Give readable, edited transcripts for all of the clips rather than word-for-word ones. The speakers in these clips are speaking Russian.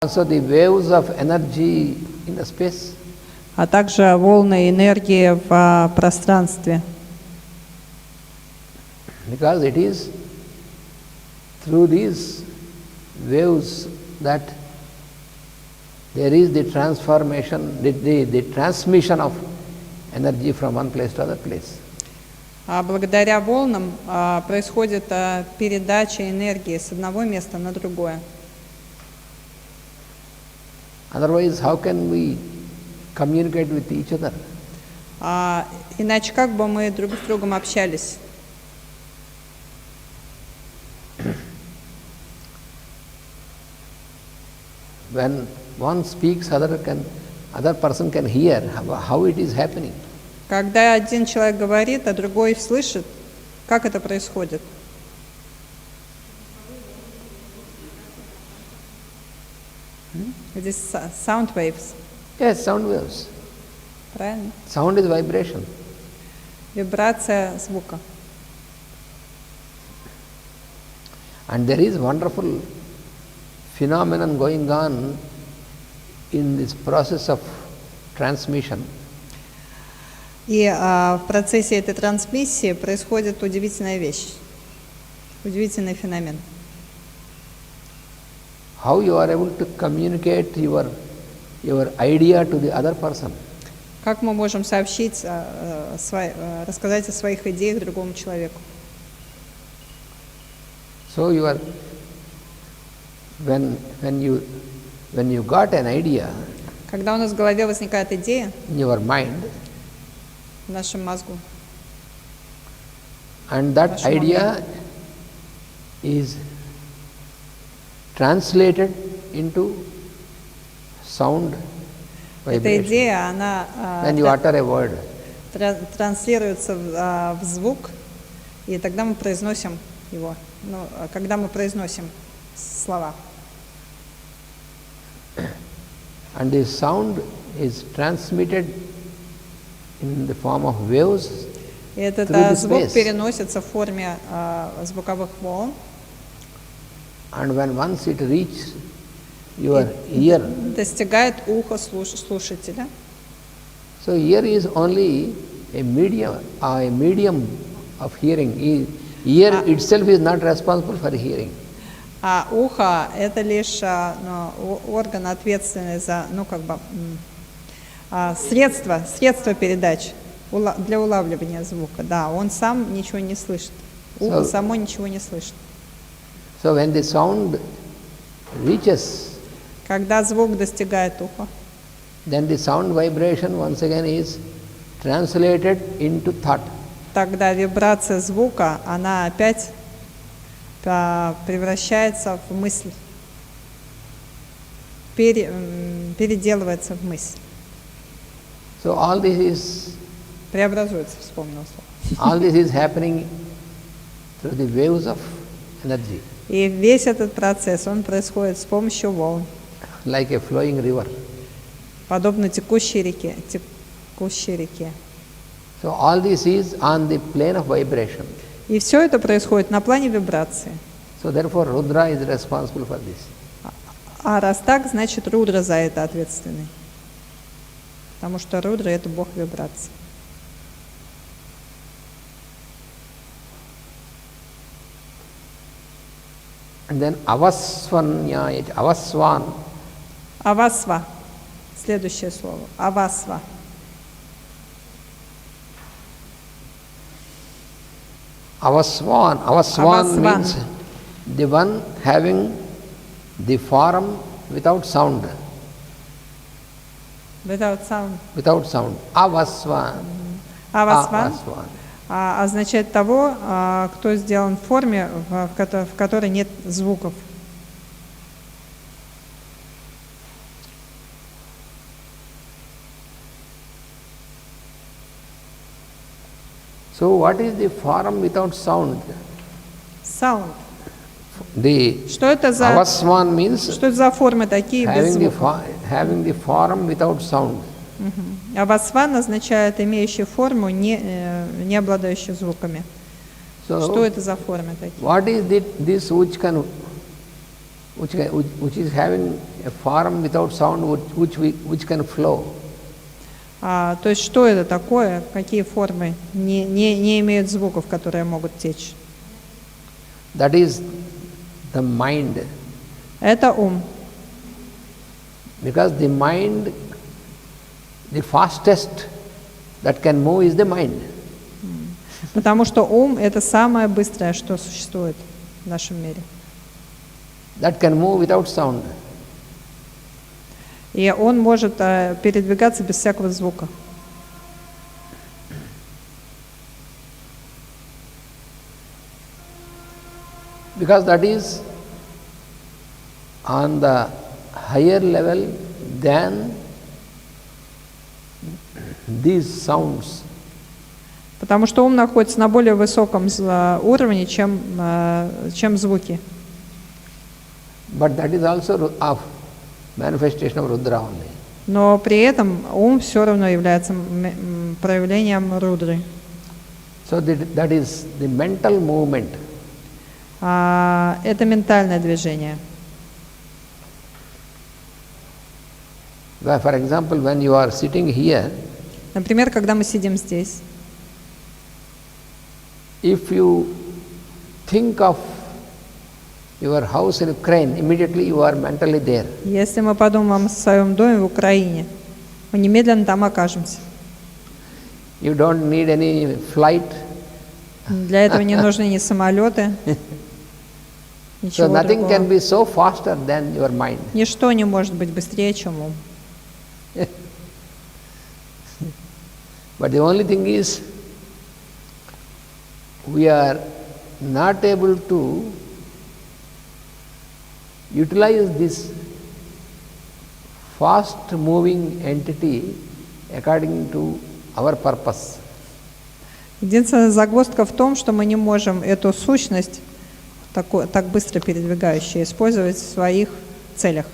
also the waves of energy in the space. А также волны энергии в пространстве. Because it is through these waves that there is the transformation, the transmission of energy from one place to other place. А благодаря волнам происходит передача энергии с одного места на другое. Otherwise, how can we communicate with each other? Иначе как бы мы друг с другом общались? When one speaks, other person can hear how it is happening. Когда один человек говорит, а другой слышит, как это происходит? Здесь sound waves. Yes, sound waves. Правильно? Sound is vibration. Вибрация звука. And there is wonderful phenomenon going on in this process of transmission. И в процессе этой трансмиссии происходит удивительная вещь, удивительный феномен. How you are able to communicate your idea to the other person. Как мы можем сообщить, рассказать о своих идеях другому человеку? So when you got an idea Когда у нас в голове возникает идея in your mind, в нашем мозгу, and that idea is translated into sound эта vibration. идея, она When you utter a word, транслируется в звук, и тогда мы произносим его. Когда мы произносим слова. and the sound is transmitted in the form of waves. И этот звук переносится в форме звуковых волн. And when once it reaches your ear, достигает уха слушателя. so ear is only a medium of hearing. Ear itself is not responsible for hearing. А ухо это лишь орган, ответственный за, средство передач для улавливания звука. Да, он сам ничего не слышит. Ухо само ничего не слышит. So when the sound reaches, когда звук достигает уха, then the sound vibration once again is translated into thought. Тогда вибрация звука, она опять превращается в мысль, переделывается в мысль. So all this is преобразуется, вспомнил слово. all this is happening through the waves of energy. И весь этот процесс, он происходит с помощью волн. Like a flowing river. Подобно текущей реке. So all this is on the plane of vibration. И все это происходит на плане вибрации. So therefore Rudra is responsible for this. А раз так, значит Рудра за это ответственный. Потому что Рудра — это бог вибрации. And then Avaswan. Авасва. Следующее слово. Авасва. Avaswan means the one having the form without sound. Without sound. Without sound. Avaswan. Авасван означает того, кто сделан в форме, в которой нет звуков. So what is the form without sound? Sound. Что это за Avaswan means что это за формы такие без звука? Having the form without sound. Авасван означает имеющий форму, не обладающий звуками. Что это за формы такие? What is this which is having a form without sound which can flow. То есть что это такое? Какие формы не имеют звуков, которые могут течь? That is the mind. Это ум. Because the mind, the fastest that can move is the mind. Потому что ум — это самое быстрое, что существует в нашем мире. That can move without sound. И он может передвигаться без всякого звука. Because that is on the higher level than these sounds. Потому что ум находится на более высоком уровне, чем звуки. But that is also of manifestation of Rudra only. Но при этом ум все равно является проявлением рудры. So that is the mental movement. Это ментальное движение. For example, when you are sitting here, Например, когда мы сидим здесь, if you think of your house in Ukraine, immediately you are mentally there. если мы подумаем о своем доме в Украине, мы немедленно там окажемся. You don't need any flight. Для этого не нужны ни самолеты, So ничего nothing can другого. be so faster than your mind. Ничто не может быть быстрее, чем ум. But the only thing is, we are not able to utilize this fast moving entity according to our purpose. Единственная загвоздка в том, что мы не можем эту сущность, так быстро передвигающую, использовать в своих целях.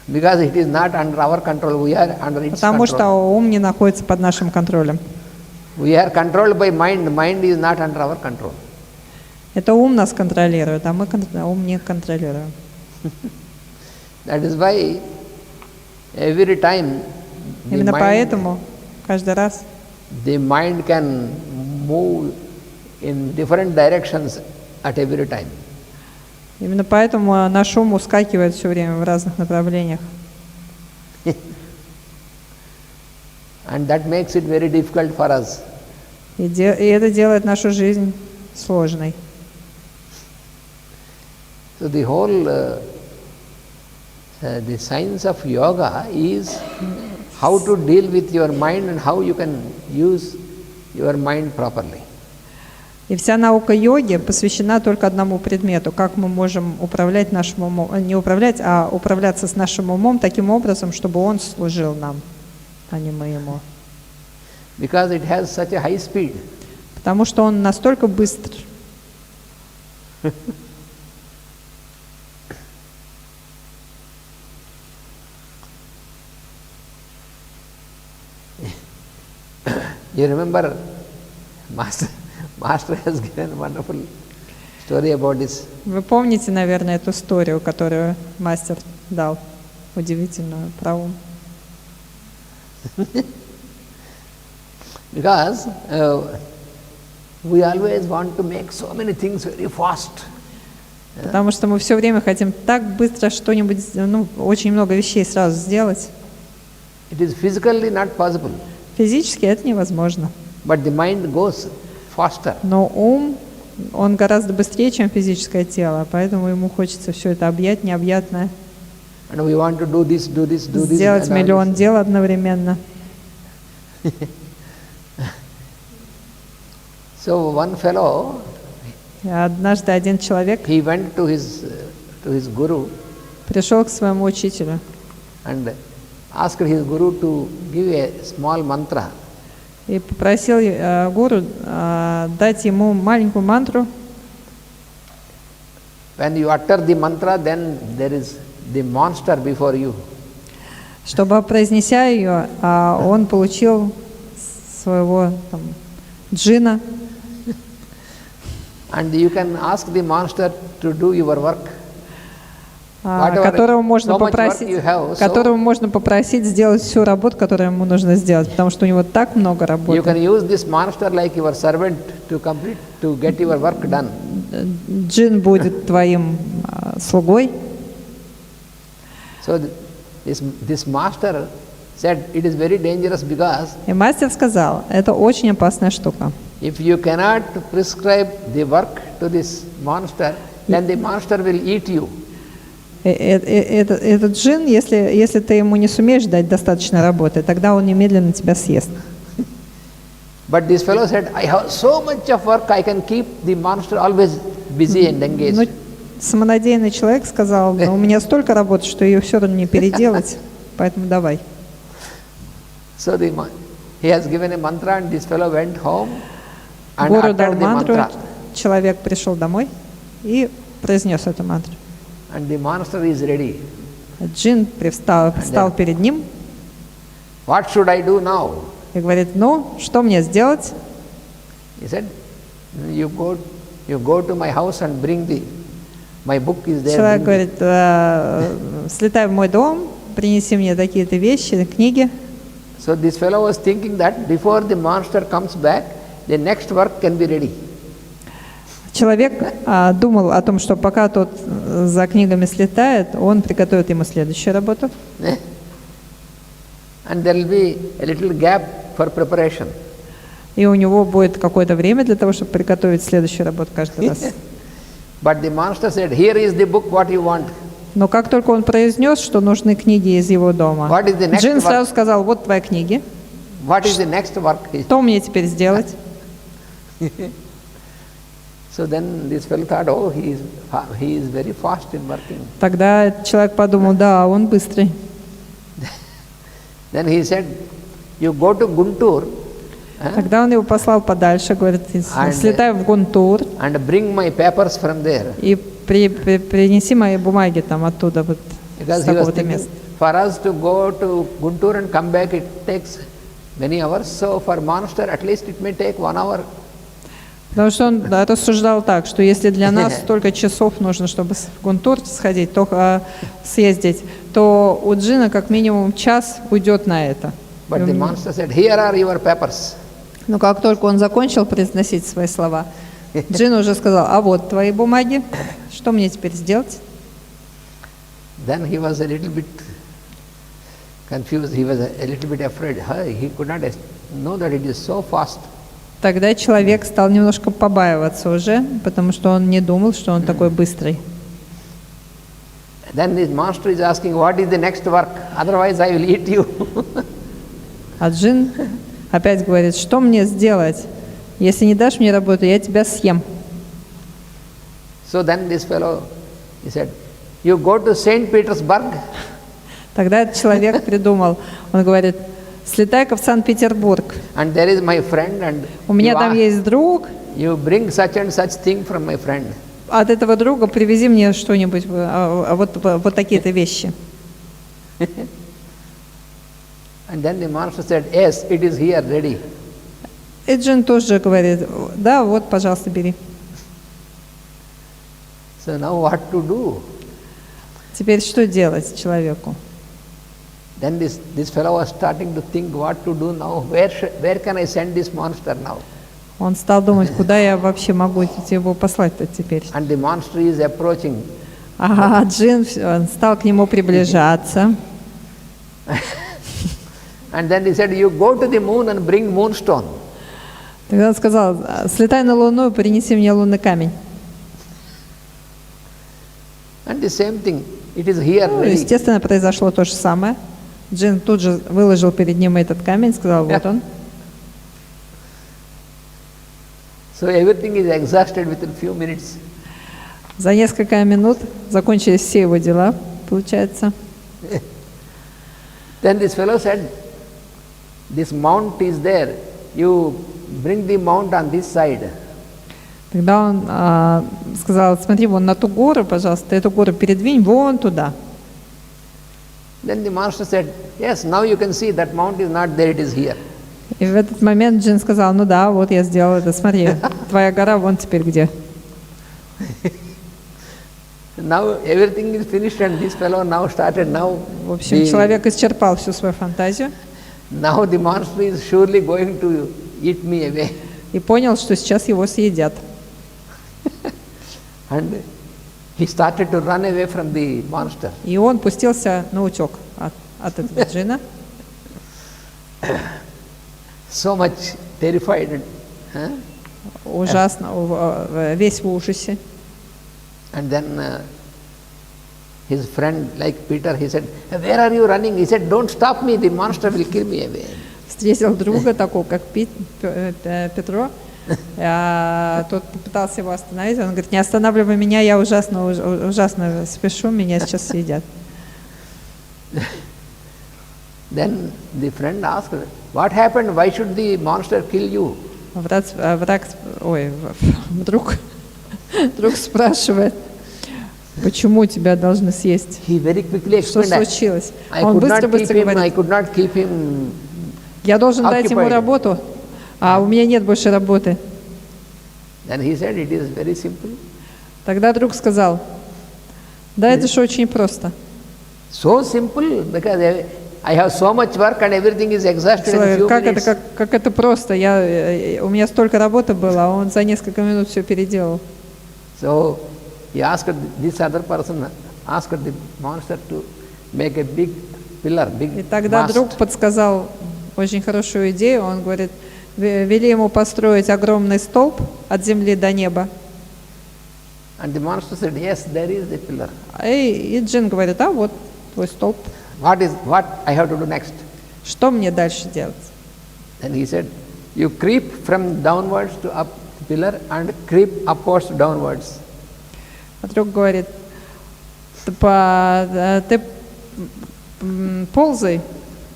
Because it is not under our control, we are under its Потому что control. ум не находится под нашим контролем. We are controlled by mind, mind is not under our control. Это ум нас контролирует, а мы ум не контролируем. That is why every time Именно поэтому каждый раз the mind can move in different directions at every time. Именно поэтому наш ум ускакивает все время в разных направлениях. And that makes it very difficult for us. И это делает нашу жизнь сложной. So the whole the science of yoga is how to deal with your mind and how you can use your mind properly. И вся наука йоги посвящена только одному предмету, как мы можем управлять нашим умом, не управлять, а управляться с нашим умом таким образом, чтобы он служил нам, а не мы ему. Because it has such a high speed. Потому что он настолько быстр. You remember, Master has given a wonderful story about this. Вы помните, наверное, эту историю, которую мастер дал, удивительную про ум. Because we always want to make so many things very fast. Потому что мы все время хотим так быстро что-нибудь, очень много вещей сразу сделать. It is physically not possible. Физически это невозможно. But the mind goes faster. Но ум, он гораздо быстрее, чем физическое тело, поэтому ему хочется все это объять, необъятное. And we want to do this, do this, do this. Сделать миллион дел одновременно. So one fellow, Однажды один человек he went to his guru пришел к своему учителю and asked his guru to give a small mantra. и попросил гуру дать ему маленькую мантру. When you utter the mantra, then there is the monster before you. Чтобы, произнеся ее, он получил своего джина. And you can ask the monster to do your work. которого можно so much work попросить, you have, которого можно попросить сделать всю работу, которую ему нужно сделать, потому что у него так много you работы. can use this monster like your servant to get your work done. Джин будет твоим слугой. So this master said it is very dangerous because И мастер сказал, это очень опасная штука. if you cannot prescribe the work to this monster, then the monster will eat you. Этот джин, если ты ему не сумеешь дать достаточно работы, тогда он немедленно тебя съест. But this fellow said, I have so much of work, I can keep the monster always busy and engaged. Но самонадеянный человек сказал, у меня столько работы, что ее все равно не переделать, поэтому давай. So he has given a mantra and this fellow went home and Гуру дал uttered the мантру, mantra. человек пришел домой и произнес эту мантру. And the monster is ready. Джин встал перед ним What should I do now? и говорит, ну, что мне сделать? He said, you go to my house and bring my book is there. Человек говорит, слетай в мой дом, принеси мне такие-то вещи, книги. So this fellow was thinking that before the monster comes back, the next work can be ready. Человек думал о том, что пока тот за книгами слетает, он приготовит ему следующую работу. And there will be a little gap for preparation. И у него будет какое-то время для того, чтобы приготовить следующую работу каждый раз. But the monster said, here is the book, what you want. Но как только он произнес, что нужны книги из его дома, What is the next Джин work? сразу сказал, вот твои книги, What is the next work? что мне теперь сделать? So then this fellow thought, oh, he is very fast in working. Тогда человек подумал, да, он быстрый. Then he said, you go to Guntur Тогда он его послал подальше, говорит, слетай в Гунтур and bring my papers from there. и принеси мои бумаги там оттуда, вот Because с he was такого-то thinking, места. for us to go to Guntur and come back, it takes many hours. So for monster, at least it may take 1 hour. Потому что он рассуждал так, что если для нас столько часов нужно, чтобы в Гунтур сходить, съездить, то у Джина как минимум час уйдет на это. But the monster said, here are your papers. Но как только он закончил произносить свои слова, Джин уже сказал, а вот твои бумаги, что мне теперь сделать? Then he was a little bit confused, he was a little bit afraid. He could not know that it is so fast. Тогда человек стал немножко побаиваться уже, потому что он не думал, что он такой быстрый. Then this master is asking, what is the next work? Otherwise I will eat you. А Джин опять говорит, что мне сделать? Если не дашь мне работу, я тебя съем. So then this fellow, he said, you go to St. Petersburg. Тогда этот человек придумал, он говорит, слетай-ка в Санкт-Петербург. And there is my friend and У меня там есть друг, you bring such and such thing from my friend. от этого друга привези мне что-нибудь, вот такие-то вещи. And then the master said, yes, it is here, ready. И Джин тоже говорит, да, вот, пожалуйста, бери. So now what to do? Теперь что делать человеку? Then this fellow was starting to think what to do now. Where can I send this monster now? Он стал думать, куда я вообще могу его послать-то теперь. And the monster is approaching. А Джин он стал к нему приближаться. And then he said, you go to the moon and bring moonstone. Тогда он сказал, слетай на Луну и принеси мне лунный камень. And the same thing, it is here, Ну, ready. естественно, произошло то же самое. Джин тут же выложил перед ним этот камень, сказал, вот он. So everything is exhausted within few minutes. За несколько минут закончились все его дела, получается. Then this fellow said, this mount is there. You bring the mount on this side. Тогда он сказал, смотри, вон на ту гору, пожалуйста, эту гору передвинь вон туда. Then the master said, yes, now you can see that mount is not there, it is here. И в этот момент Джин сказал, ну да, вот я сделал это, смотри, твоя гора вон теперь где. Now everything is finished and this fellow now started now. В общем, человек исчерпал всю свою фантазию Now the monster is surely going to eat me away. и понял, что сейчас его съедят. And he started to run away from the monster. И он пустился на утек от этого джина. So much terrified. Huh? Ужасно, весь в ужасе. And then his friend, like Peter, he said, "Where are you running?" He said, "Don't stop me, the monster will kill me away." Встретил друга такого, как Петро. Тот попытался его остановить. Он говорит: не останавливай меня, я ужасно спешу, меня сейчас съедят. Then the friend asked, "What happened? Why should the monster kill you?" Друг спрашивает: почему тебя должны съесть? He very quickly Что explained, случилось? I Он could not быстро keep him, I говорит: could not keep him я должен дать ему occupied. работу, а у меня нет больше работы. Then he said, "It is very simple." Тогда друг сказал: да, это же очень просто. So simple, because I have so much work and everything is exhausted in few minutes. Как это просто? У меня столько работы было, а он за несколько минут все переделал. So he asked this other person, asked the monster to make a big pillar, big И тогда mast. друг подсказал очень хорошую идею. Он говорит: вели ему построить огромный столб от земли до неба. And the monster said, "Yes, there is the pillar. И джин говорит: а вот твой столб. What I have to do next?" Что мне дальше делать? Then he said, "You creep from downwards to up the pillar and creep upwards to downwards." А друг говорит: ты ползай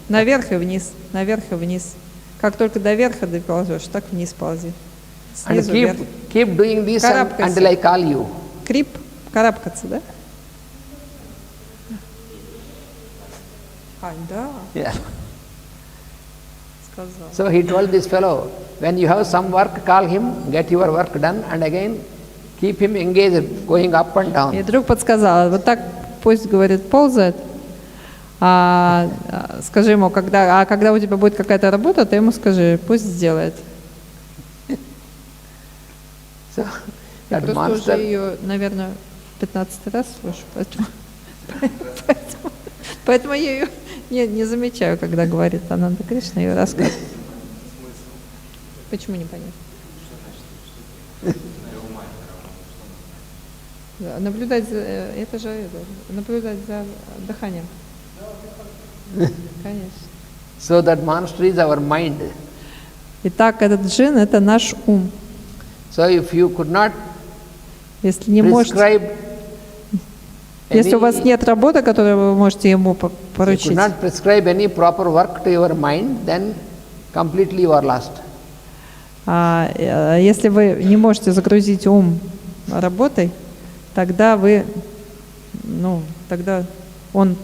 наверх и вниз, наверх и вниз. Как только до верха доползешь, так вниз ползи. And Снизу вверх. keep doing this until I call you. Крип, карабкаться, да? Да, Yeah. сказал. So he told this fellow, when you have some work, call him, get your work done, and again keep him engaged, going up and down. И друг подсказал: вот так пусть, говорит, ползает, скажи ему, когда у тебя будет какая-то работа, ты ему скажи, пусть сделает. So Я that просто уже monster, ее, наверное, 15 раз слышу, поэтому я ее не замечаю, когда говорит Ананда Кришна, ее рассказывает. Почему непонятно? Наблюдать за, наблюдать за дыханием. Конечно. so that monster is our mind. Итак, этот джин — это наш ум. So if you could not Если не можете, prescribe если у вас нет работы, которую вы можете ему you could поручить, not prescribe any proper work to your mind, then completely you are lost. если вы не можете загрузить ум работой, тогда тогда он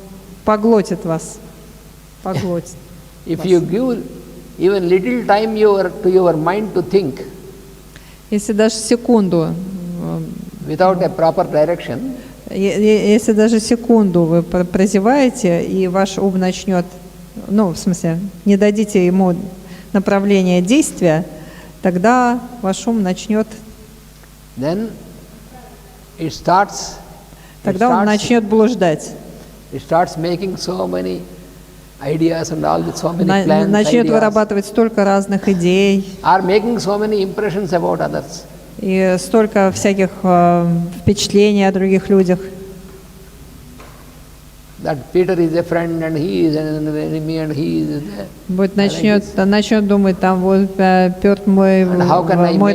поглотит вас. Поглотит. If you give even little time to your mind to think Если даже секунду, without a proper direction, если даже секунду вы прозеваете, и ваш ум начнет, в смысле, не дадите ему направления действия, тогда ваш ум начнет, then тогда он начнет блуждать. it starts making so many ideas and so many plans, Начнет ideas, вырабатывать столько разных идей are making so many impressions about others. и столько всяких впечатлений о других людях. That Peter is a friend and he is an enemy and he is Начнет думать, там вот Петр мой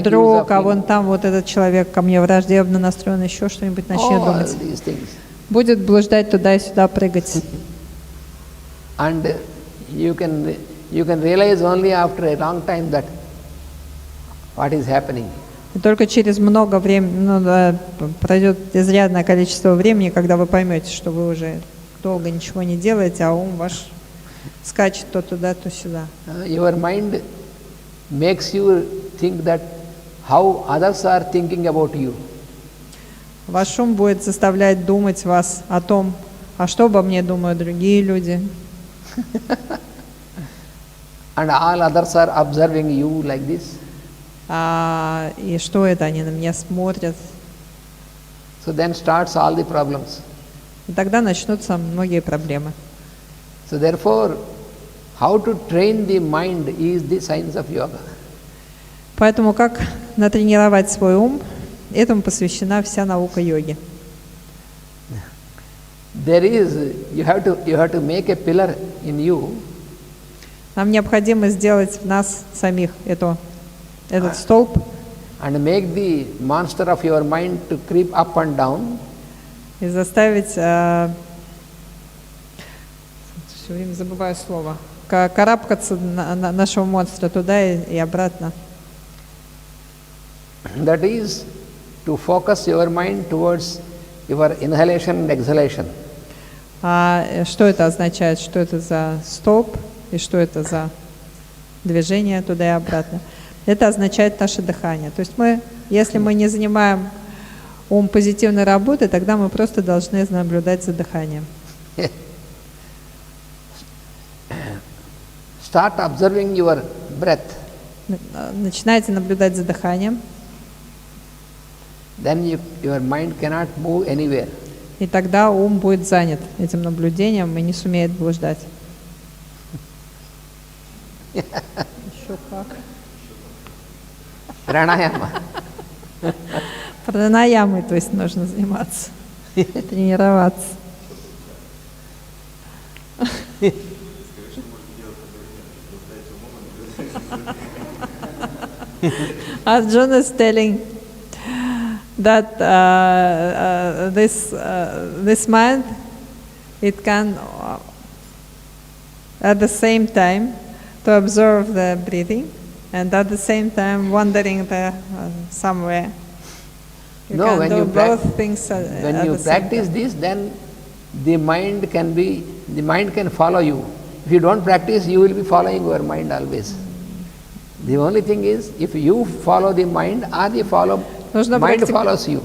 друг, а вон там вот этот человек ко мне враждебно настроен, еще что-нибудь начнет all думать. these things. Будет блуждать туда и сюда, прыгать. And you can realize only after a long time that what is happening. И только через много времени, пройдет изрядное количество времени, когда вы поймете, что вы уже долго ничего не делаете, а ум ваш скачет то туда, то сюда. Your mind makes you think that how others are thinking about you. Ваш ум будет заставлять думать вас о том, а что обо мне думают другие люди. And all others are observing you like this. И что это, они на меня смотрят. So then starts all the problems. И тогда начнутся многие проблемы. So therefore, how to train the mind is the science of yoga. Поэтому как натренировать свой ум, этому посвящена вся наука йоги. You have to make a pillar in you. Нам необходимо сделать в нас самих этот столб. And make the monster of your mind to creep up and down. И заставить, все время забываю слово, карабкаться нашего монстра туда и обратно. That is to focus your mind towards your inhalation and exhalation. Что это означает? Что это за столб и что это за движение туда и обратно? Это означает наше дыхание. То есть если мы не занимаем ум позитивной работой, тогда мы просто должны наблюдать за дыханием. Start observing your breath. Начинайте наблюдать за дыханием. Then your mind cannot move anywhere. И тогда ум будет занят этим наблюдением и не сумеет блуждать. Еще как. Пранаяма. Пранаямой, то есть нужно заниматься, тренироваться. Arjuna is telling that this mind, it can at the same time to observe the breathing and at the same time wandering somewhere. You can do both things when you practice this, then the mind can follow you. If you don't practice, you will be following your mind always. The only thing is, if you follow the mind, or mind follows you.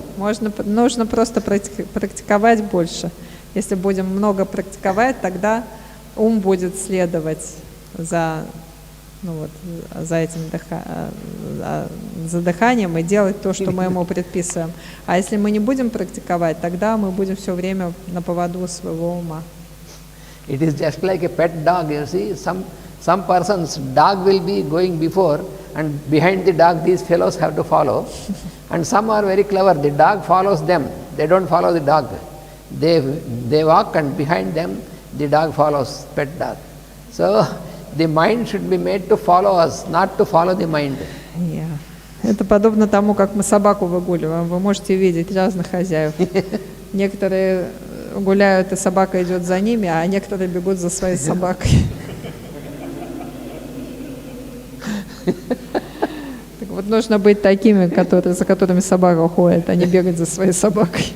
Нужно просто практиковать больше. Если будем много практиковать, тогда ум будет следовать за дыханием и делать то, что мы ему предписываем. А если мы не будем практиковать, тогда мы будем все время на поводу своего ума. It is just like a pet dog, you see. Some person's dog will be going before, and behind the dog these fellows have to follow. And some are very clever. The dog follows them. They don't follow the dog. They walk, and behind them the dog follows, pet dog. So the mind should be made to follow us, not to follow the mind. Это подобно тому, как мы собаку выгуливаем. Вы можете видеть разных хозяев. Некоторые гуляют, и собака идет за ними, а некоторые бегут за своей собакой. Так вот, нужно быть такими, за которыми собака ходит, а не бегать за своей собакой.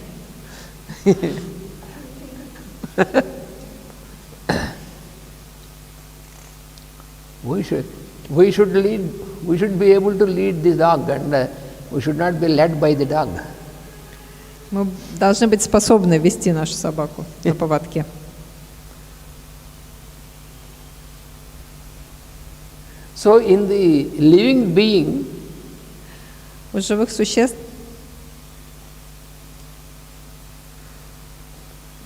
We should be able to lead the dog, and we should not be led by the dog. Мы должны быть способны вести нашу собаку на поводке. So in the living being, у живых существ,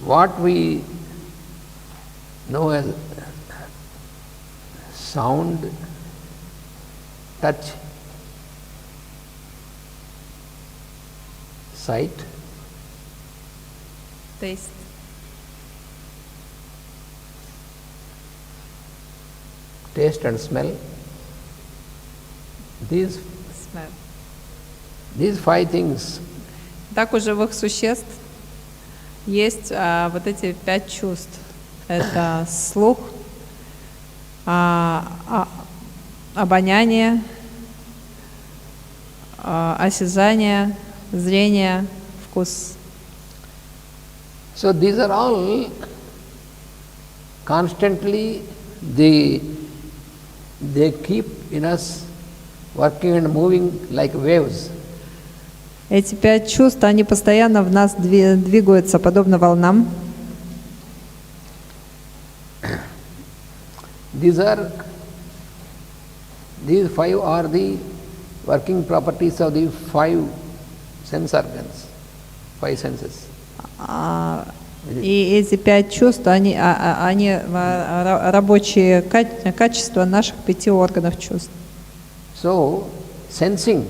what we know as sound, touch, sight, taste, and smell. These 5 things. Так у живых существ есть вот эти 5 чувств. Это слух, обоняние, осязание, зрение, вкус. So these are all constantly they keep in us working and moving like waves. Эти 5 чувств, они постоянно в нас двигаются, подобно волнам. These 5 are the working properties of the 5 sense organs, 5 senses. И эти 5 чувств, они рабочие качества наших 5 органов чувств. So, sensing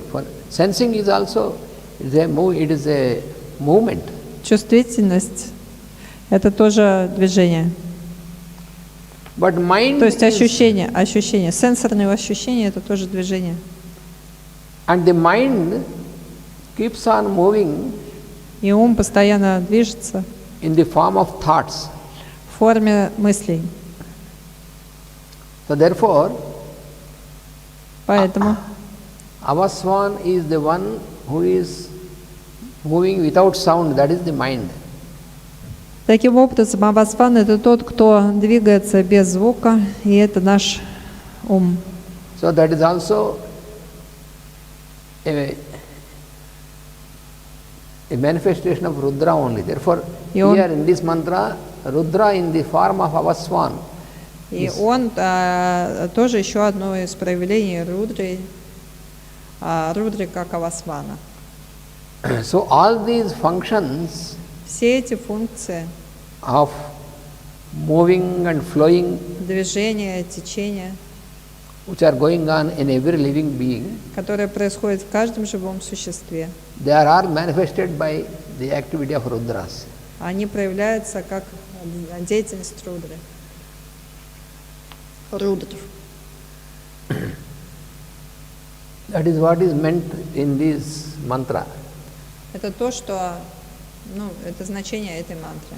is also it is a movement. Чувствительность – это тоже движение. But mind То есть ощущение, сенсорные ощущения – это тоже движение. And the mind keeps on moving И ум постоянно движется in the form of thoughts. в форме мыслей. So therefore, Поэтому Avaswan is the one who is moving without sound, that is the mind. таким образом Авасван – это тот, кто двигается без звука, и это наш ум. So that is also a manifestation of Rudra only. Therefore, here in this mantra, Rudra in the form of Avaswan. И он тоже еще одно из проявлений Рудры, Рудры как Авасвана. So all these functions Все эти функции of moving and flowing, движения, течения, which are going on in every living being, которые происходят в каждом живом существе, they are all manifested by the activity of Rudras. они проявляются как деятельность Рудры. Рудр. That is what is meant in this mantra. Это то, что, это значение этой мантры.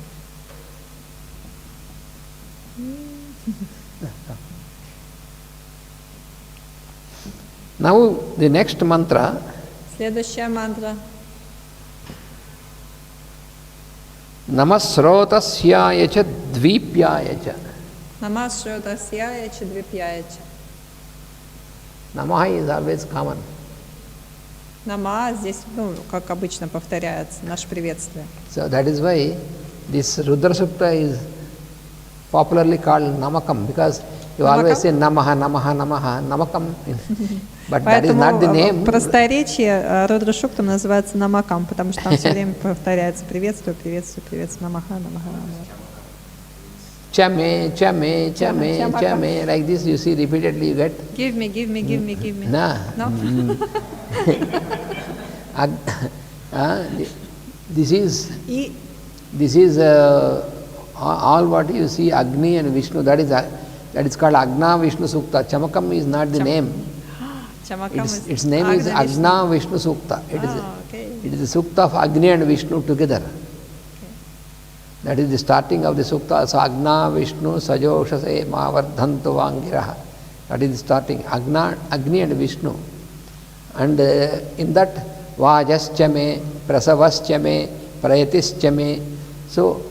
Now the next mantra. Следующая мантра. Namasrotasya cha dvipyaya cha. Намашротасьяя чадвипьяя. Namaha is always common. Нама здесь, как обычно повторяется, наше приветствие. So that is why this Rudra Sukta is popularly called Namakam, because you always say Namaha, Namaha, Namaha, Namakam. But that is not the name. Поэтому в просторечии Рудра Суктам называется Намакам, потому что там все время повторяется приветствие, приветствие, приветствие, Намаха, Намаха, Намаха. Chame, chame, chame, chame, like this you see repeatedly you get. Give me, give me, give me, give me. No. This is all what you see, Agni and Vishnu, that is called Agna Vishnu Sukta. Chamakam is not the name. Its name is Agna Vishnu Sukta. It is the Sukta of Agni and Vishnu together. That is the starting of the Sukta. So Agna Vishnu Sajoshase Mavardhantu Vangiraha. That is the starting. Agni and Vishnu. And in that Vajaschame, Prasavaschame, Prayatischame. So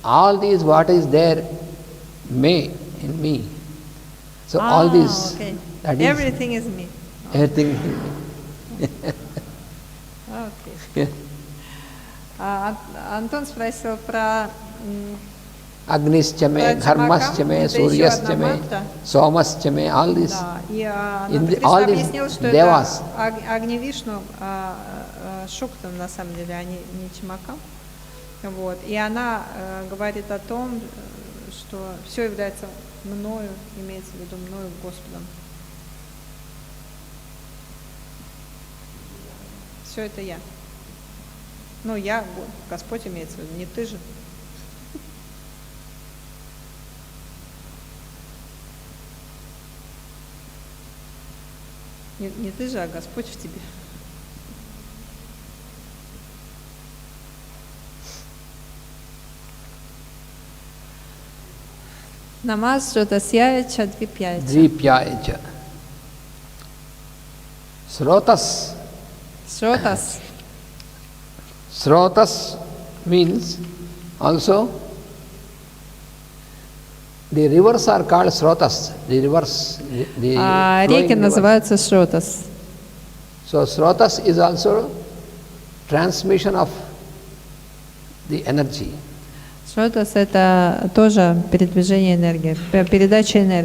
all these what is there may in me. So all these. Okay. That Everything is me. Everything is in me. Okay. Антон спросил про Agnischame, Dharmaschame, Suryaschame, Somaschame, all these. Да, и all these объяснил, что devas. это Агни-Вишну, Шукта, на самом деле, они не Чамакам. Вот. И она говорит о том, что все является мною, имеется в виду мною, Господом. Все это я. Я, Господь имеется в виду, не ты же. Не ты же, а Господь в тебе. Намасротасьяя чадвипьяя. Двипьяя cha. Srotas. Сротас. Srotas means also the rivers are called Srotas. The rivers. The Реки называются Сротас. So Srotas is also transmission of the energy. Шротас — это тоже передвижение энергии, передача энергии.